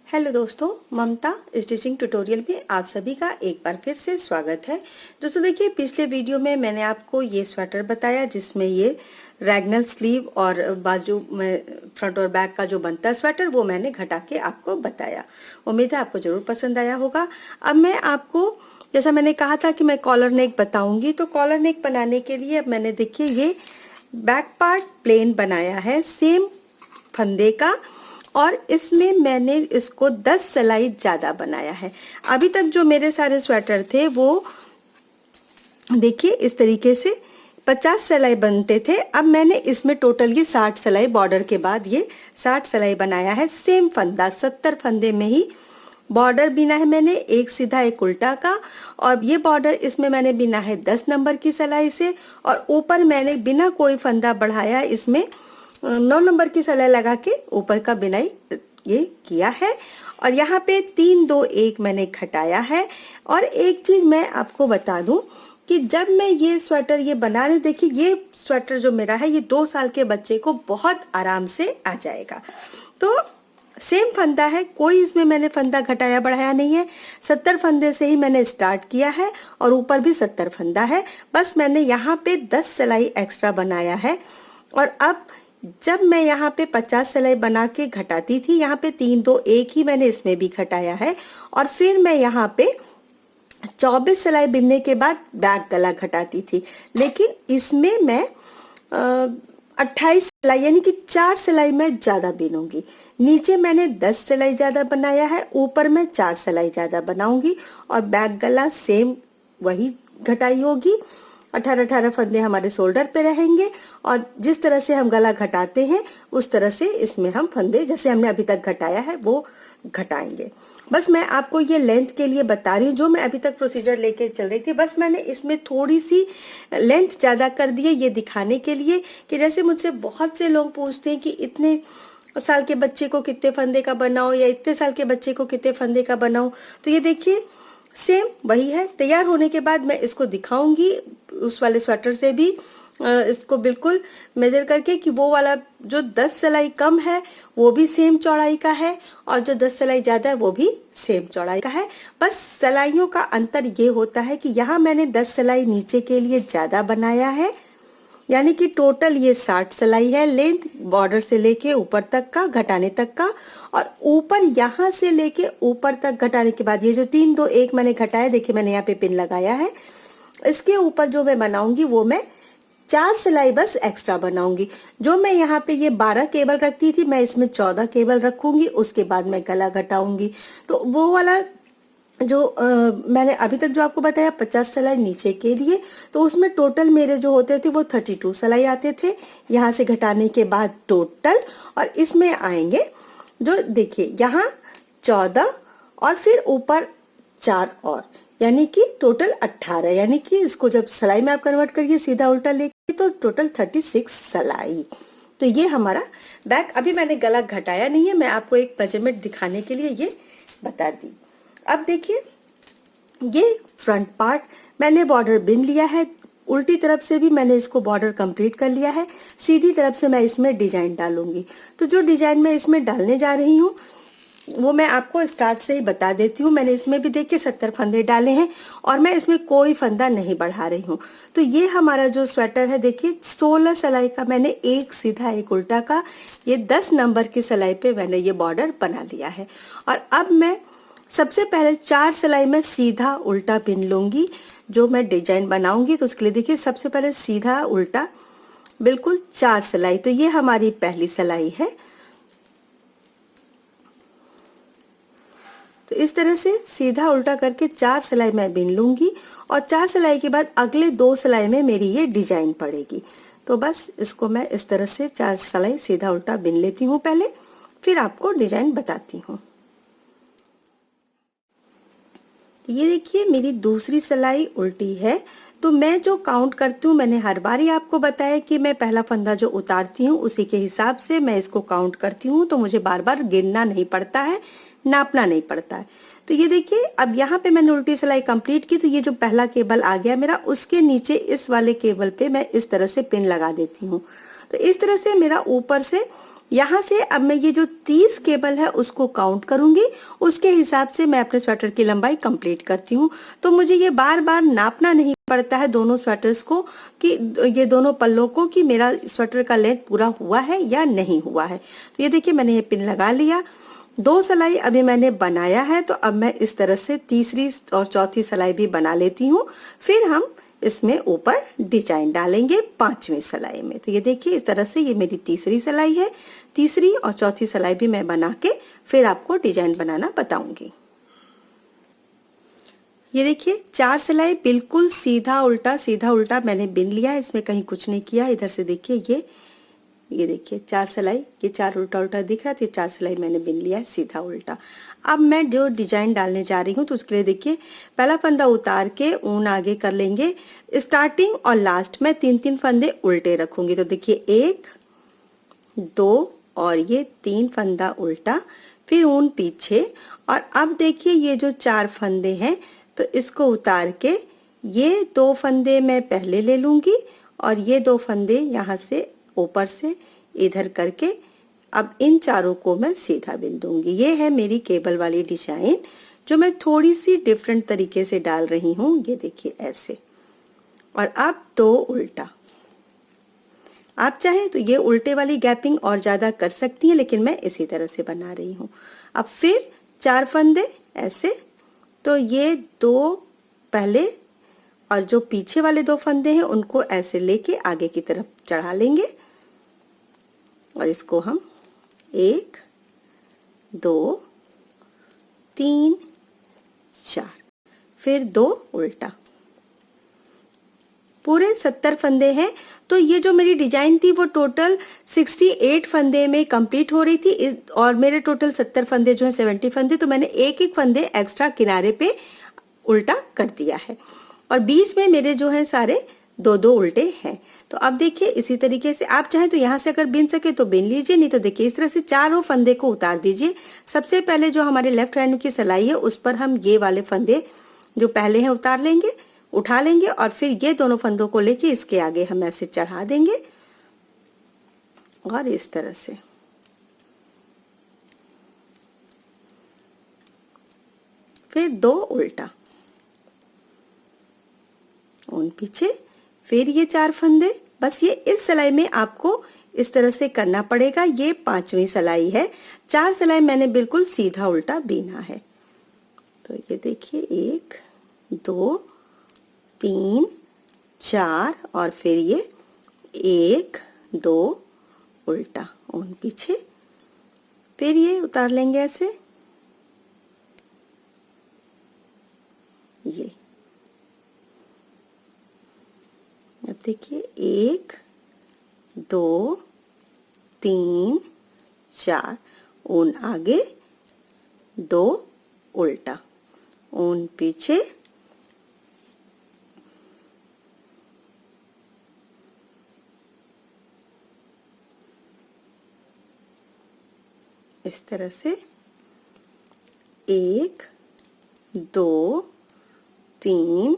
Hello दोस्तों, ममता stitching tutorial में आप सभी का एक बार फिर से स्वागत है। दोस्तों देखिए, पिछले वीडियो में मैंने आपको ये स्वेटर बताया जिसमें ये रैगनल स्लीव और बाजू में फ्रंट और बैक का जो बनता है स्वेटर वो मैंने घटा के आपको बताया। उम्मीद है आपको जरूर पसंद आया होगा। अब मैं आपको जैसा मैंने कहा था कि मैं कॉलर नेक बताऊंगी, तो कॉलर नेक बनाने के लिए अब मैंने देखिए ये बैक पार्ट प्लेन बनाया है सेम फंदे का, और इसमें मैंने इसको 10 सिलाई ज्यादा बनाया है। अभी तक जो मेरे सारे स्वेटर थे वो देखिए इस तरीके से 50 सिलाई बनते थे। अब मैंने इसमें टोटल ये 60 सिलाई बॉर्डर के बाद ये 60 सिलाई बनाया है। सेम फंदा 70 फंदे में ही बॉर्डर बिना है मैंने, एक सीधा एक उल्टा का, और ये बॉर्डर इसमें मैंने बिना है 10 नंबर की सिलाई से, और ऊपर मैंने बिना कोई फंदा बढ़ाया इसमें 9 नंबर की सिलाई लगा के ऊपर का बिनाई ये किया है। और यहाँ पे 3 2 1 मैंने घटाया है। और एक चीज मैं आपको बता दूं कि जब मैं ये स्वेटर ये बना रही, देखिए ये स्वेटर जो मेरा है ये 2 साल के बच्चे को बहुत आराम से आ जाएगा। तो सेम फंदा है, कोई इसमें मैंने फंदा घटाया बढ़ाया नहीं है। 70 फंदे से ही मैंने स्टार्ट किया है और ऊपर भी 70 फंदा है। बस मैंने यहाँ पे 10 सिलाई एक्स्ट्रा बनाया है। और अब जब मैं यहाँ पे 50 सिलाई बना के घटाती थी, यहाँ पे 3 2 1 ही मैंने इसमें भी घटाया है। और फिर मैं यहाँ पे 24 सिलाई बिनने के बाद बैक गला घटाती थी, लेकिन इसमें मैं 28 सिलाई यानी कि 4 सिलाई मैं ज्यादा बिनूंगी। नीचे मैंने 10 सिलाई ज्यादा बनाया है, ऊपर मैं 4 सिलाई ज्यादा बनाऊंगी, और बैक गला सेम वही घटाई होगी। 18 फंदे हमारे शोल्डर पे रहेंगे, और जिस तरह से हम गला घटाते हैं उस तरह से इसमें हम फंदे जैसे हमने अभी तक घटाया है वो घटाएंगे। बस मैं आपको ये लेंथ के लिए बता रही हूँ, जो मैं अभी तक प्रोसीजर लेके चल रही थी, बस मैंने इसमें थोड़ी सी लेंथ ज्यादा कर दी है ये दिखाने के लिए कि जैसे मुझसे बहुत से लोग पूछते हैं कि इतने साल के बच्चे को कितने फंदे का बनाओ या इतने साल के बच्चे को कितने फंदे का बनाओ। तो ये देखिए सेम वही है। तैयार होने के बाद मैं इसको दिखाऊंगी उस वाले स्वेटर से भी इसको बिल्कुल मेजर करके कि वो वाला जो 10 सिलाई कम है वो भी सेम चौड़ाई का है, और जो 10 सिलाई ज्यादा है वो भी सेम चौड़ाई का है। बस सिलाइयों का अंतर ये होता है कि यहाँ मैंने 10 सिलाई नीचे के लिए ज्यादा बनाया है, यानी कि टोटल ये 60 सिलाई है लेंथ बॉर्डर से लेके ऊपर तक का घटाने तक का। और ऊपर यहाँ से लेके ऊपर तक घटाने के बाद ये जो 3 2 1 मैंने घटाया, देखिए मैंने यहाँ पे पिन लगाया है, इसके ऊपर जो मैं बनाऊंगी वो मैं 4 सिलाई बस एक्स्ट्रा बनाऊंगी। जो मैं यहाँ पे ये 12 केबल रखती थी मैं इसमें 14 केबल रखूंगी, उसके बाद मैं गला घटाऊंगी। तो वो वाला जो मैंने अभी तक जो आपको बताया 50 सिलाई नीचे के लिए, तो उसमें टोटल मेरे जो होते थे वो 32 सिलाई आते थे यहाँ से घटाने के बाद टोटल। और इसमें आएंगे जो देखिए यहाँ 14 और फिर ऊपर 4 और, यानी कि टोटल 18, यानी कि इसको जब सिलाई में आप कन्वर्ट करिए सीधा उल्टा लेके तो टोटल 36 सिलाई। तो ये हमारा बैक। अभी मैंने गला घटाया नहीं है, मैं आपको एक मेजरमेंट दिखाने के लिए ये बता दी। अब देखिए ये फ्रंट पार्ट मैंने बॉर्डर बिन लिया है, उल्टी तरफ से भी मैंने इसको बॉर्डर कंप्लीट कर लिया है, सीधी तरफ से मैं इसमें डिजाइन डालूंगी। तो जो डिजाइन मैं इसमें डालने जा रही हूँ वो मैं आपको स्टार्ट से ही बता देती हूँ। मैंने इसमें भी देखिए 70 फंदे डाले हैं और मैं इसमें कोई फंदा नहीं बढ़ा रही हूँ। तो ये हमारा जो स्वेटर है देखिए 16 सिलाई का मैंने एक सीधा एक उल्टा का, ये 10 नंबर की सिलाई पे मैंने ये बॉर्डर बना लिया है। और अब मैं सबसे पहले 4 सिलाई में सीधा उल्टा पिन लूंगी जो मैं डिजाइन बनाऊंगी। तो उसके लिए देखिए सबसे पहले सीधा उल्टा बिल्कुल 4 सिलाई, तो ये हमारी पहली सिलाई है। तो इस तरह से सीधा उल्टा करके 4 सिलाई मैं बिन लूंगी, और 4 सिलाई के बाद अगले 2 सिलाई में मेरी ये डिजाइन पड़ेगी। तो बस इसको मैं इस तरह से 4 सिलाई सीधा उल्टा बिन लेती हूँ पहले, फिर आपको डिजाइन बताती हूँ। ये देखिए मेरी दूसरी सिलाई उल्टी है, तो मैं जो काउंट करती हूँ, मैंने हर बार ही आपको बताया कि मैं पहला फंदा जो उतारती हूँ उसी के हिसाब से मैं इसको काउंट करती हूँ, तो मुझे बार बार गिनना नहीं पड़ता है, नापना नहीं पड़ता है। तो ये देखिए अब यहाँ पे मैंने उल्टी सिलाई कंप्लीट की, तो ये जो पहला केबल आ गया मेरा, उसके नीचे इस वाले केबल पे मैं इस तरह से पिन लगा देती हूँ। तो इस तरह से मेरा ऊपर से यहाँ से अब मैं ये जो 30 केबल है उसको काउंट करूंगी, उसके हिसाब से मैं अपने स्वेटर की लंबाई कंप्लीट करती हूँ। तो मुझे ये बार बार नापना नहीं पड़ता है दोनों स्वेटर्स को, कि ये दोनों पल्लों को, कि मेरा स्वेटर का लेंथ पूरा हुआ है या नहीं हुआ है। तो ये देखिए मैंने ये पिन लगा लिया, 2 सिलाई अभी मैंने बनाया है। तो अब मैं इस तरह से तीसरी और चौथी सिलाई भी बना लेती हूँ, फिर हम इसमें ऊपर डिजाइन डालेंगे 5वीं सिलाई में। तो ये देखिए इस तरह से ये मेरी तीसरी सिलाई है, तीसरी और चौथी सिलाई भी मैं बना के फिर आपको डिजाइन बनाना बताऊंगी। ये देखिए 4 सिलाई बिल्कुल सीधा उल्टा मैंने बिन लिया है, इसमें कहीं कुछ नहीं किया। इधर से देखिए ये देखिए 4 सिलाई, ये 4 उल्टा उल्टा दिख रहा है, तो ये 4 सिलाई मैंने बिन लिया है सीधा उल्टा। अब मैं जो डिजाइन डालने जा रही हूँ तो उसके लिए देखिए पहला फंदा उतार के ऊन आगे कर लेंगे, स्टार्टिंग और लास्ट में 3-3 फंदे उल्टे रखूंगी। तो देखिए 1 2 और ये 3 फंदा उल्टा, फिर ऊन पीछे। और अब देखिए ये जो 4 फंदे हैं तो इसको उतार के ये 2 फंदे मैं पहले ले लूंगी और ये 2 फंदे यहाँ से ऊपर से इधर करके अब इन चारों को मैं सीधा बिन दूंगी। ये है मेरी केबल वाली डिजाइन जो मैं थोड़ी सी डिफरेंट तरीके से डाल रही हूँ। ये देखिए ऐसे, और अब 2 उल्टा। आप चाहें तो ये उल्टे वाली गैपिंग और ज्यादा कर सकती हैं, लेकिन मैं इसी तरह से बना रही हूँ। अब फिर 4 फंदे ऐसे, तो ये 2 पहले और जो पीछे वाले 2 फंदे हैं उनको ऐसे लेके आगे की तरफ चढ़ा लेंगे और इसको हम 1 2 3 4, फिर 2 उल्टा। पूरे 70 फंदे हैं। तो ये जो मेरी डिजाइन थी वो टोटल 68 फंदे में कंप्लीट हो रही थी, और मेरे टोटल 70 फंदे जो है 70 फंदे, तो मैंने एक फंदे एक्स्ट्रा किनारे पे उल्टा कर दिया है, और बीच में मेरे जो है सारे 2-2 उल्टे हैं। तो अब देखिए इसी तरीके से आप चाहें तो यहाँ से अगर बिन सके तो बिन लीजिए, नहीं तो देखिए इस तरह से चारों फंदे को उतार दीजिए। सबसे पहले जो हमारे लेफ्ट हैंड की सिलाई है उस पर हम ये वाले फंदे जो पहले हैं उतार लेंगे, उठा लेंगे, और फिर ये दोनों फंदों को लेके इसके आगे हम ऐसे चढ़ा देंगे और इस तरह से। फिर 2 उल्टा, ऊन पीछे, फिर ये 4 फंदे। बस ये इस सिलाई में आपको इस तरह से करना पड़ेगा। ये 5वीं सिलाई है, 4 सिलाई मैंने बिल्कुल सीधा उल्टा बीना है। तो ये देखिए 1 2 3 4 और फिर ये 1 2 उल्टा, ऊन पीछे, फिर ये उतार लेंगे ऐसे। ये अब देखिए 1 2 3 4, ऊन आगे, 2 उल्टा, ऊन पीछे, इस तरह से 1 2 3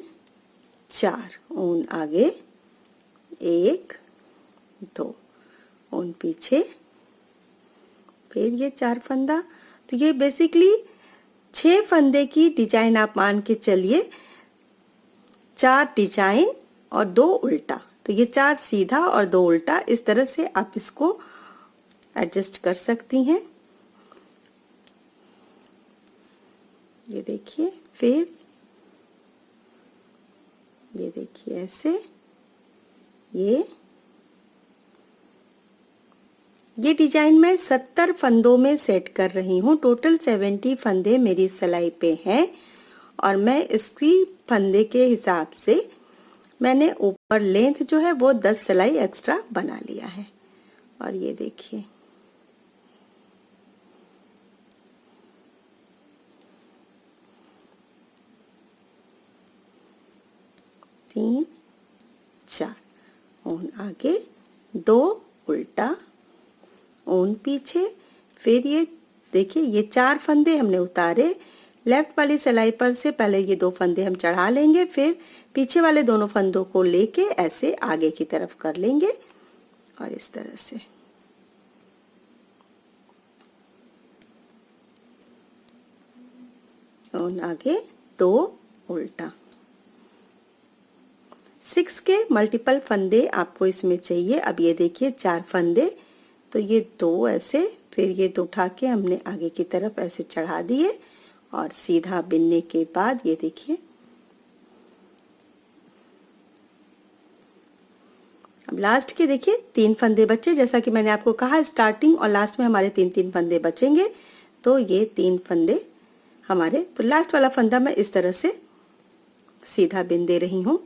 4, ऊन आगे, 1 2, ऊन पीछे, फिर ये 4 फंदा। तो ये बेसिकली 6 फंदे की डिजाइन आप मान के चलिए, 4 डिजाइन और 2 उल्टा। तो ये 4 सीधा और 2 उल्टा, इस तरह से आप इसको एडजस्ट कर सकती हैं। ये देखिए, फिर ये देखिए ऐसे, ये डिजाइन मैं 70 फंदों में सेट कर रही हूँ। टोटल 70 फंदे मेरी सिलाई पे हैं, और मैं इसकी फंदे के हिसाब से मैंने ऊपर लेंथ जो है वो 10 सिलाई एक्स्ट्रा बना लिया है। और ये देखिए तीन 4, ऊन आगे, 2 उल्टा, ऊन पीछे, फिर ये देखिए ये 4 फंदे हमने उतारे। लेफ्ट वाली सिलाई पर से पहले ये 2 फंदे हम चढ़ा लेंगे, फिर पीछे वाले दोनों फंदों को लेके ऐसे आगे की तरफ कर लेंगे और इस तरह से। ऊन आगे 2 उल्टा। 6 के मल्टीपल फंदे आपको इसमें चाहिए। अब ये देखिए 4 फंदे, तो ये 2 ऐसे, फिर ये 2 उठा के हमने आगे की तरफ ऐसे चढ़ा दिए और सीधा बिनने के बाद ये देखिए अब लास्ट के देखिए 3 फंदे बचे। जैसा कि मैंने आपको कहा स्टार्टिंग और लास्ट में हमारे 3-3 फंदे बचेंगे, तो ये 3 फंदे हमारे, तो लास्ट वाला फंदा मैं इस तरह से सीधा बिन दे रही हूँ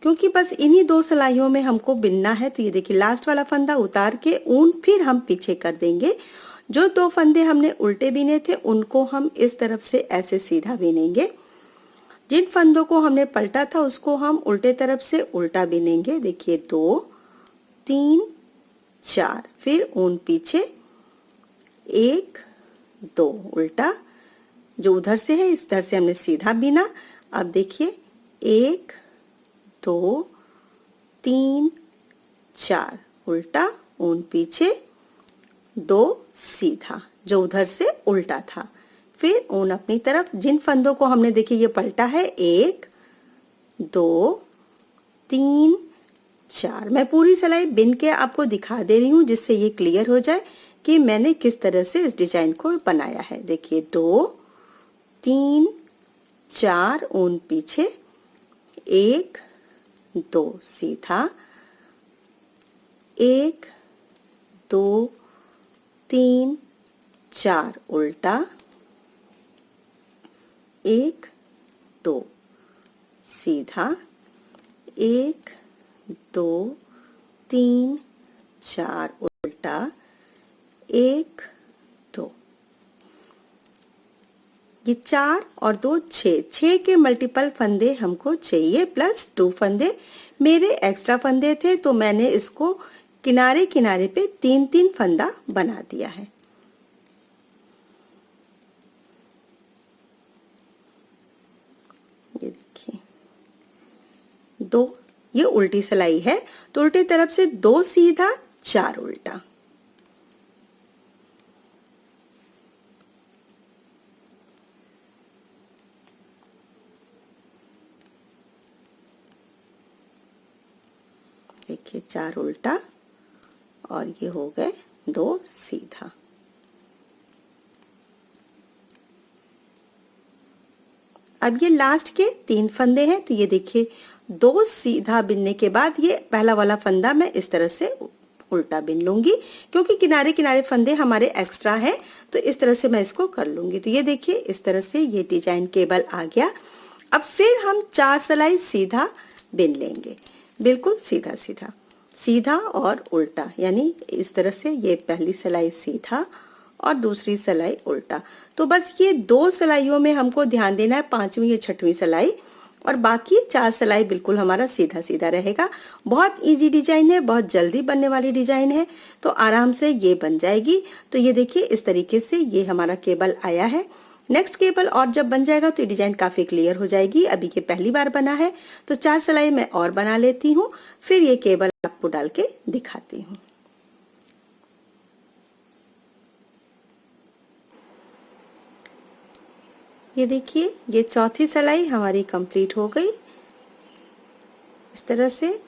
क्योंकि बस इन्हीं 2 सिलाइयों में हमको बिनना है। तो ये देखिए लास्ट वाला फंदा उतार के ऊन फिर हम पीछे कर देंगे। जो 2 फंदे हमने उल्टे बिने थे उनको हम इस तरफ से ऐसे सीधा बिनेंगे। जिन फंदों को हमने पलटा था उसको हम उल्टे तरफ से उल्टा बिनेंगे। देखिए 2 3 4, फिर ऊन पीछे 1 2 उल्टा, जो उधर से है इस तरह से हमने सीधा बिना। अब देखिए 1 2 3 4 उल्टा, ऊन पीछे 2 सीधा, जो उधर से उल्टा था, फिर ऊन अपनी तरफ। जिन फंदों को हमने देखिए ये पलटा है 1 2 3 4, मैं पूरी सिलाई बिन के आपको दिखा दे रही हूँ जिससे ये क्लियर हो जाए कि मैंने किस तरह से इस डिजाइन को बनाया है। देखिए 2 3 4 ऊन पीछे 1 2 सीधा, 1 2 3 4 उल्टा, 1 2 सीधा, 1 2 3 4 उल्टा, 1 2। ये 4 और 2 6 के मल्टीपल फंदे हमको चाहिए, प्लस 2 फंदे मेरे एक्स्ट्रा फंदे थे तो मैंने इसको किनारे किनारे पे 3-3 फंदा बना दिया है। ये देखिए 2, ये उल्टी सिलाई है तो उल्टी तरफ से 2 सीधा 4 उल्टा। देखिए 4 उल्टा और ये हो गए 2 सीधा। अब ये लास्ट के 3 फंदे हैं, तो ये देखिए 2 सीधा बिनने के बाद ये पहला वाला फंदा मैं इस तरह से उल्टा बिन लूंगी क्योंकि किनारे किनारे फंदे हमारे एक्स्ट्रा हैं, तो इस तरह से मैं इसको कर लूंगी। तो ये देखिए इस तरह से ये डिजाइन केबल आ गया। अब फिर हम 4 सिलाई सीधा बिन लेंगे, बिल्कुल सीधा सीधा, सीधा और उल्टा, यानी इस तरह से ये पहली सिलाई सीधा और दूसरी सिलाई उल्टा। तो बस ये 2 सिलाइयों में हमको ध्यान देना है, 5वीं या 6वीं सिलाई, और बाकी 4 सिलाई बिल्कुल हमारा सीधा सीधा रहेगा। बहुत इजी डिजाइन है, बहुत जल्दी बनने वाली डिजाइन है, तो आराम से ये बन जाएगी। तो ये देखिए इस तरीके से ये हमारा केबल आया है। नेक्स्ट केबल और जब बन जाएगा तो ये डिजाइन काफी क्लियर हो जाएगी। अभी ये पहली बार बना है तो 4 सिलाई मैं और बना लेती हूँ, फिर ये केबल आपको डाल के दिखाती हूँ। ये देखिए ये चौथी सिलाई हमारी कंप्लीट हो गई। इस तरह से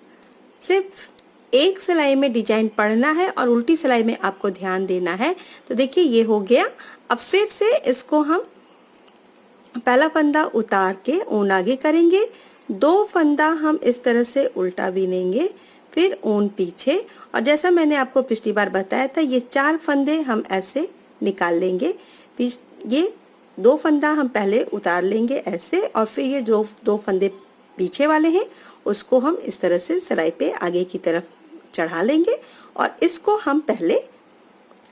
सिर्फ एक सिलाई में डिजाइन पढ़ना है और उल्टी सिलाई में आपको ध्यान देना है। तो देखिए ये हो गया। अब फिर से इसको हम पहला फंदा उतार के ऊन आगे करेंगे, 2 फंदा हम इस तरह से उल्टा बिनेंगे, फिर ऊन पीछे, और जैसा मैंने आपको पिछली बार बताया था ये 4 फंदे हम ऐसे निकाल लेंगे। ये 2 फंदा हम पहले उतार लेंगे ऐसे, और फिर ये जो 2 फंदे पीछे वाले हैं उसको हम इस तरह से सिलाई पे आगे की तरफ चढ़ा लेंगे और इसको हम पहले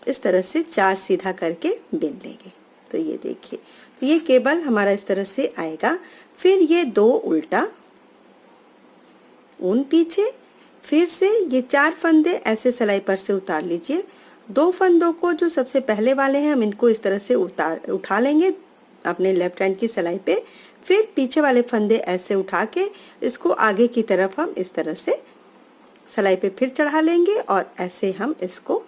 इस तरह से 4 सीधा करके बिन लेंगे। तो ये देखिए, तो ये केबल हमारा इस तरह से आएगा। फिर ये 2 उल्टा, ऊन पीछे, फिर से ये 4 फंदे ऐसे सिलाई पर से उतार लीजिए। 2 फंदों को जो सबसे पहले वाले हैं हम इनको इस तरह से उठा लेंगे अपने लेफ्ट हैंड की सिलाई पे, फिर पीछे वाले फंदे ऐसे उठा के इसको आगे की तरफ हम इस तरह से सिलाई पे फिर चढ़ा लेंगे और ऐसे हम इसको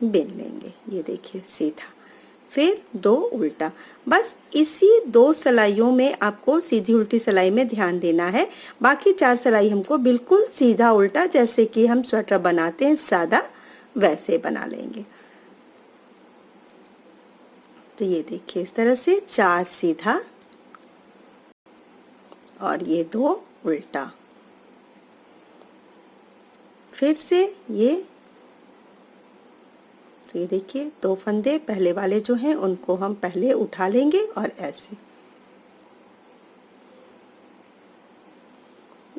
बिन लेंगे। ये देखिए सीधा, फिर 2 उल्टा। बस इसी 2 सिलाइयों में आपको सीधी उल्टी सिलाई में ध्यान देना है। बाकी 4 सिलाई हमको बिल्कुल सीधा उल्टा, जैसे कि हम स्वेटर बनाते हैं सादा, वैसे बना लेंगे। तो ये देखिए इस तरह से 4 सीधा और ये 2 उल्टा। फिर से ये, तो ये देखिए 2 फंदे पहले वाले जो हैं उनको हम पहले उठा लेंगे और ऐसे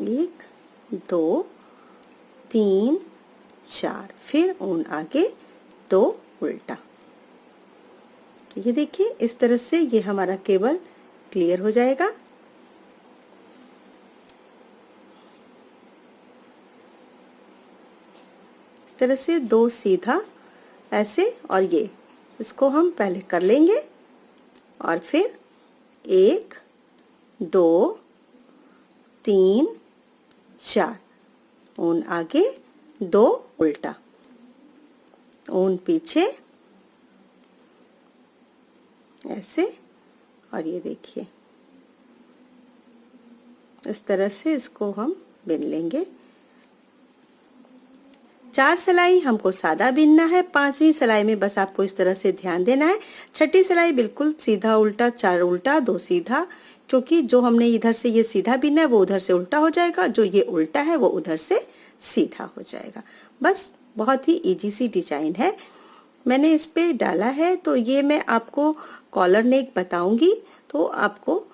1 2 3 4, फिर ऊन आगे 2 उल्टा। तो ये देखिए इस तरह से ये हमारा केबल क्लियर हो जाएगा। इस तरह से 2 सीधा ऐसे, और ये इसको हम पहले कर लेंगे और फिर 1 2 3 4, ऊन आगे 2 उल्टा, ऊन पीछे ऐसे, और ये देखिए इस तरह से इसको हम बिन लेंगे। 4 सिलाई हमको सादा बिनना है, 5वीं सिलाई में बस आपको इस तरह से ध्यान देना है। 6ठी सिलाई बिल्कुल सीधा उल्टा, 4 उल्टा 2 सीधा, क्योंकि जो हमने इधर से ये सीधा बिनना है वो उधर से उल्टा हो जाएगा, जो ये उल्टा है वो उधर से सीधा हो जाएगा। बस बहुत ही इजी सी डिजाइन है, मैंने इस पे डाला है। तो ये मैं आपको कॉलर नेक बताऊंगी, तो आपको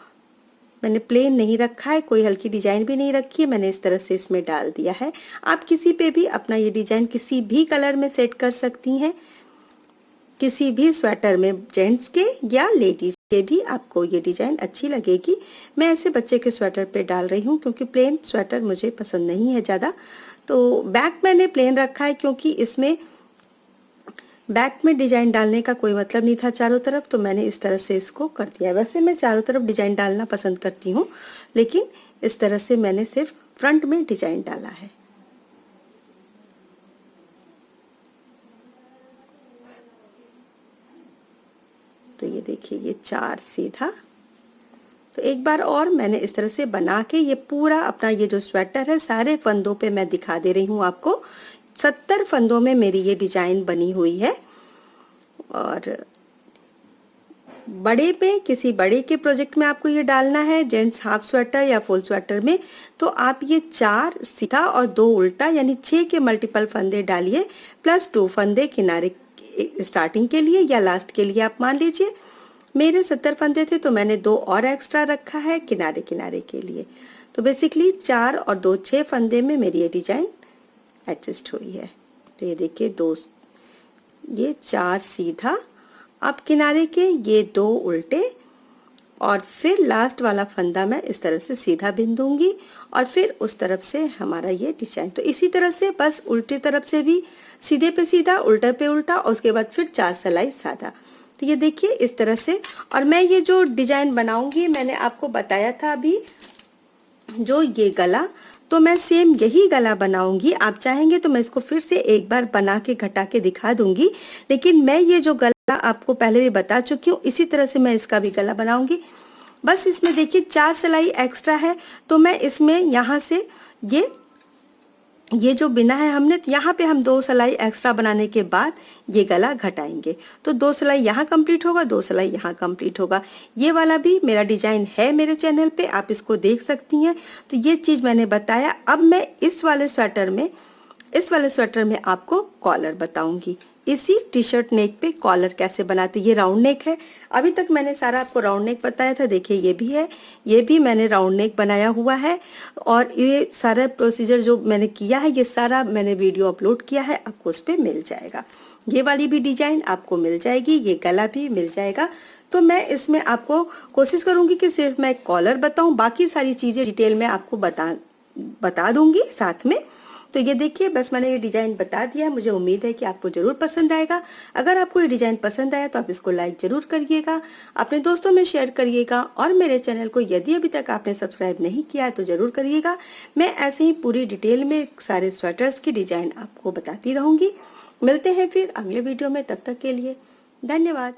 मैंने प्लेन नहीं रखा है, कोई हल्की डिजाइन भी नहीं रखी है, मैंने इस तरह से इसमें डाल दिया है। आप किसी पे भी अपना ये डिजाइन किसी भी कलर में सेट कर सकती हैं, किसी भी स्वेटर में, जेंट्स के या लेडीज के भी आपको ये डिजाइन अच्छी लगेगी। मैं ऐसे बच्चे के स्वेटर पे डाल रही हूँ क्योंकि प्लेन स्वेटर मुझे पसंद नहीं है ज्यादा। तो बैक मैंने प्लेन रखा है क्योंकि इसमें बैक में डिजाइन डालने का कोई मतलब नहीं था चारों तरफ, तो मैंने इस तरह से इसको कर दिया। वैसे मैं चारों तरफ डिजाइन डालना पसंद करती हूँ, लेकिन इस तरह से मैंने सिर्फ फ्रंट में डिजाइन डाला है। तो ये देखिए ये 4 सीधा। तो एक बार और मैंने इस तरह से बना के ये पूरा अपना ये जो स्वेटर है सारे फंदों पे मैं दिखा दे रही हूँ आपको। 70 फंदों में मेरी ये डिजाइन बनी हुई है। और बड़े पे, किसी बड़े के प्रोजेक्ट में आपको ये डालना है, जेंट्स हाफ स्वेटर या फुल स्वेटर में, तो आप ये 4 सीधा और 2 उल्टा यानी 6 के मल्टीपल फंदे डालिए, प्लस 2 फंदे किनारे स्टार्टिंग के लिए या लास्ट के लिए आप मान लीजिए। मेरे 70 फंदे थे तो मैंने 2 और एक्स्ट्रा रखा है किनारे किनारे के लिए। तो बेसिकली 4 और 2 6 फंदे में मेरी ये डिजाइन एडजस्ट हुई है। तो ये देखिए 2, ये 4 सीधा, अब किनारे के ये 2 उल्टे, और फिर लास्ट वाला फंदा मैं इस तरह से सीधा बिन दूंगी, और फिर उस तरफ से हमारा ये डिजाइन। तो इसी तरह से बस उल्टी तरफ से भी सीधे पे सीधा, उल्टे पे उल्टा, और उसके बाद फिर 4 सिलाई सादा। तो ये देखिए इस तरह से। और मैं ये जो डिजाइन बनाऊंगी, मैंने आपको बताया था अभी जो ये गला, तो मैं सेम यही गला बनाऊंगी। आप चाहेंगे तो मैं इसको फिर से एक बार बना के घटा के दिखा दूंगी, लेकिन मैं ये जो गला आपको पहले भी बता चुकी हूँ, इसी तरह से मैं इसका भी गला बनाऊंगी। बस इसमें देखिए 4 सिलाई एक्स्ट्रा है, तो मैं इसमें यहाँ से ये जो बिना है हमने, तो यहाँ पे हम 2 सिलाई एक्स्ट्रा बनाने के बाद ये गला घटाएंगे। तो 2 सिलाई यहाँ कंप्लीट होगा, 2 सिलाई यहाँ कंप्लीट होगा। ये वाला भी मेरा डिजाइन है मेरे चैनल पे, आप इसको देख सकती हैं। तो ये चीज मैंने बताया। अब मैं इस वाले स्वेटर में आपको कॉलर बताऊंगी। इसी टी शर्ट नेक पे कॉलर कैसे बनाते। ये राउंड नेक है, अभी तक मैंने सारा आपको राउंड नेक बताया था। देखिए ये भी है, ये भी मैंने राउंड नेक बनाया हुआ है, और ये सारा प्रोसीजर जो मैंने किया है ये सारा मैंने वीडियो अपलोड किया है, आपको उस पर मिल जाएगा। ये वाली भी डिजाइन आपको मिल जाएगी, ये गला भी मिल जाएगा। तो मैं इसमें आपको कोशिश करूंगी कि सिर्फ मैं कॉलर बताऊं, बाकी सारी चीजें डिटेल में आपको बता दूंगी साथ में। तो ये देखिए बस मैंने ये डिजाइन बता दिया है, मुझे उम्मीद है कि आपको जरूर पसंद आएगा। अगर आपको ये डिजाइन पसंद आया तो आप इसको लाइक जरूर करिएगा, अपने दोस्तों में शेयर करिएगा, और मेरे चैनल को यदि अभी तक आपने सब्सक्राइब नहीं किया है तो जरूर करिएगा। मैं ऐसे ही पूरी डिटेल में सारे स्वेटर्स की डिजाइन आपको बताती रहूंगी। मिलते हैं फिर अगले वीडियो में, तब तक के लिए धन्यवाद।